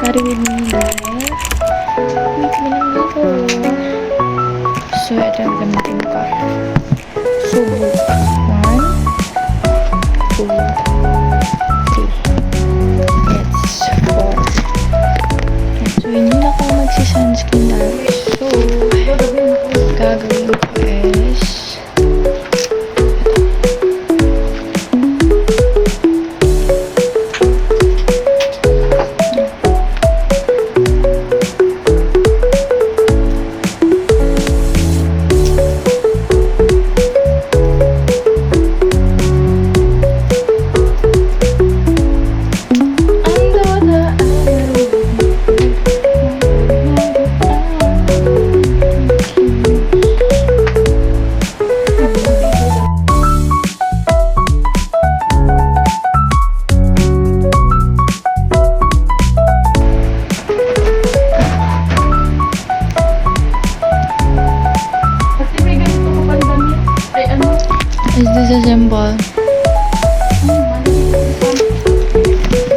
Carry with me dahil wait mo lang dito. So, ito yung gamitin ko. Subo. 1, 2, 3. It's 4. So, hindi na ako magsi-sunscreen dahil. So, gagawin ko is is this a symbol?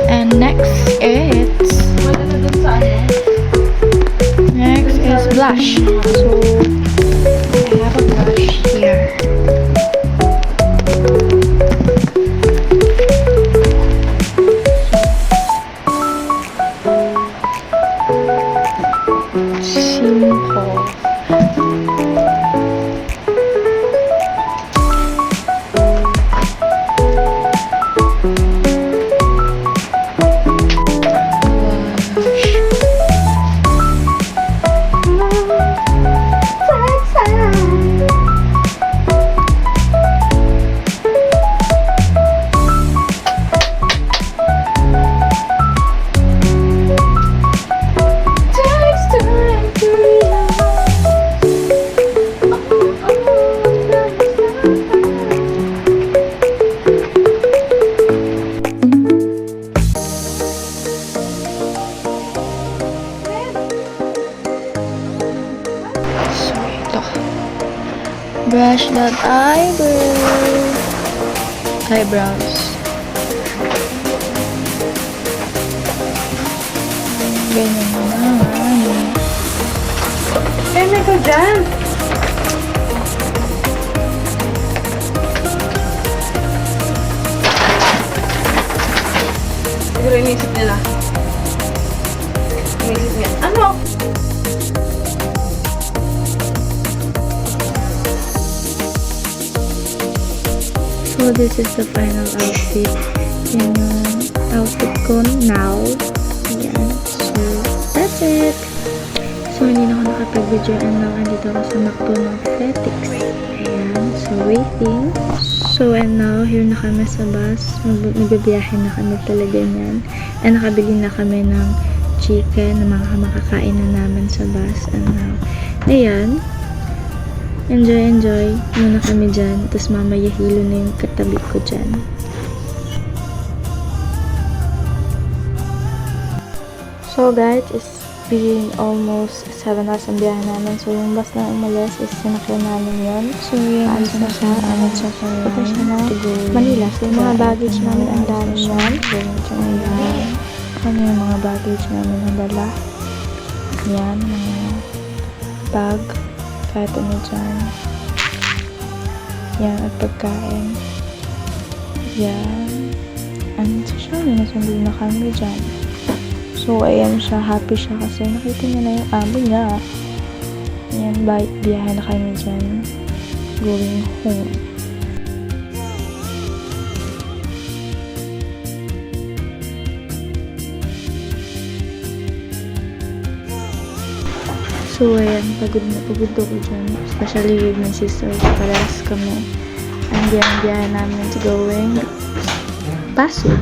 And next is blush. So I have a blush here. Simple. Brush that eyebrows. Ganyan naman. Kaya ko dyan. Siguro inisip nila. Inisip niya. Ano? So this is the final outfit. Yan yung outfit ko now. Yan. So that's it. So hindi na ako nakapag-video and now andito ako sa McDo ng Fetix. Ayan. So waiting. So and now here na kami sa bus. Nagbibiyahe na kami talaga niyan. And nakabili na kami ng chicken na mga makakain na namin sa bus. And now, ayan. Enjoy muna kami dyan. Tapos mamaya hilo na yung katabi ko dyan. So guys, it's been almost 7 hours ang biyahe namin. So yung bus na umalis is sinakyan namin yun. So yun, alis na siya. Punta siya na Manila. So yung mga baggage namin ang dami yan. Ano yung mga baggage namin ang dala. Yan, mga bag. Kahit ano dyan. Yan, at pagkain. Yan. And so siya, nasundo na kami dyan. So, ayan siya. Happy siya kasi nakita niya na yung amo niya. Yan, biyahe na kami dyan. Going home. So, ayan, pagod ako dyan. Especially with my sister. Parehas kami. And biyahe namin to going Pasig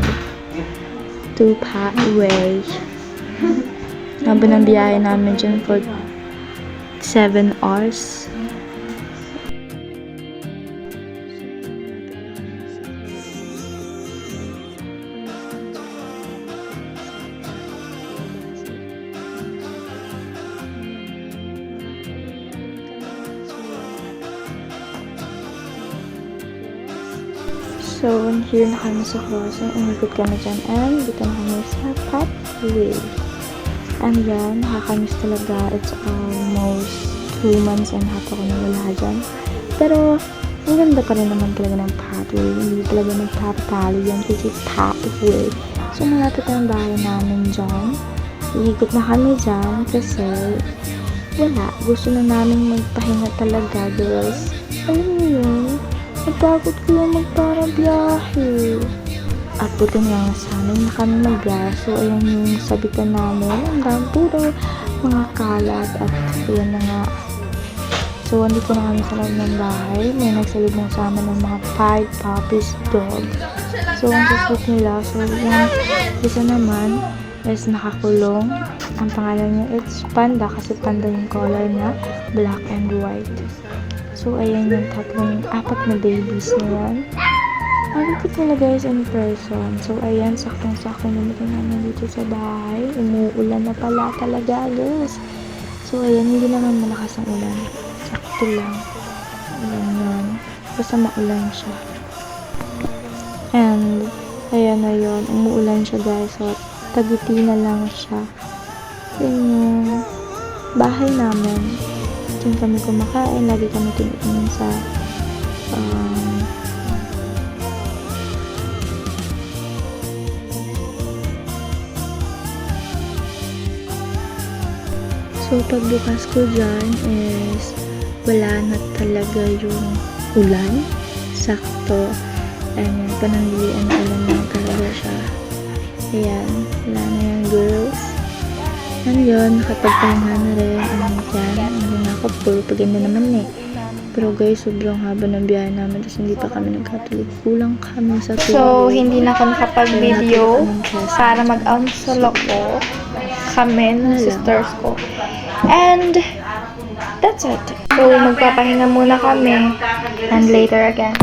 to Parkway. Habang ang biyahe namin dyan for 7 hours. So, here na kami sa crossing. Umikot kami dyan. And dito na kami sa pathway. And yan, nakakamiss talaga. It's almost 2 months and a half ako na wala dyan. Pero, ang ganda pa rin naman talaga ng pathway. Hindi talaga nagpapatalo yan kasi pathway. So, malapit ang bahay namin dyan. Iikot na kami dyan kasi wala. Gusto na namin magpahinga talaga, girls. Alam niyo yun, napagod ko yung magparabiyahe. At buti nga sa amin na kami magbiyahe. So, ayan yung sabitan namin. Ang dami puro mga kalat at ayan na nga. So, andito na kami sa loob ng bahay. May nagsalubong sa amin ng mga 5 puppies dog. So, ang sweet nila. So, yung isa naman is nakakulong. Ang pangalan niya is Panda kasi panda yung color niya. Black and white. So, ayan yung 4 na babies na yan. Ang cute nila guys in person. So, ayan, saktong-sakto naman namin dito sa bahay. Umuulan na pala talaga, guys. So, ayan, hindi naman malakas ang ulan. Sakto lang. Ayan yun. Basta maulan siya. And, ayan na yun. Umuulan siya guys. So, tagiti na lang siya. Ayan yung bahay namin. Diyan kami kumakain. Lagi kami tinitingin sa So, pagbukas ko dyan is wala na talaga yung ulan. Sakto. Ayan, panandilian ko lang talaga siya. Ayan, wala na yan, girls. And yun, nakapagpahinga na rin. Ayan, hindi na ako. Puro paganda naman eh. Pero guys, sobrang haba ng biyahe namin. Tapos hindi pa kami nagkatulog. Kulang kami sa tulog. So, hindi na ako nakapag-video para mag-unsolo ko kami ng sisters ko. And, that's it. So, magpapahinga muna kami. And later again.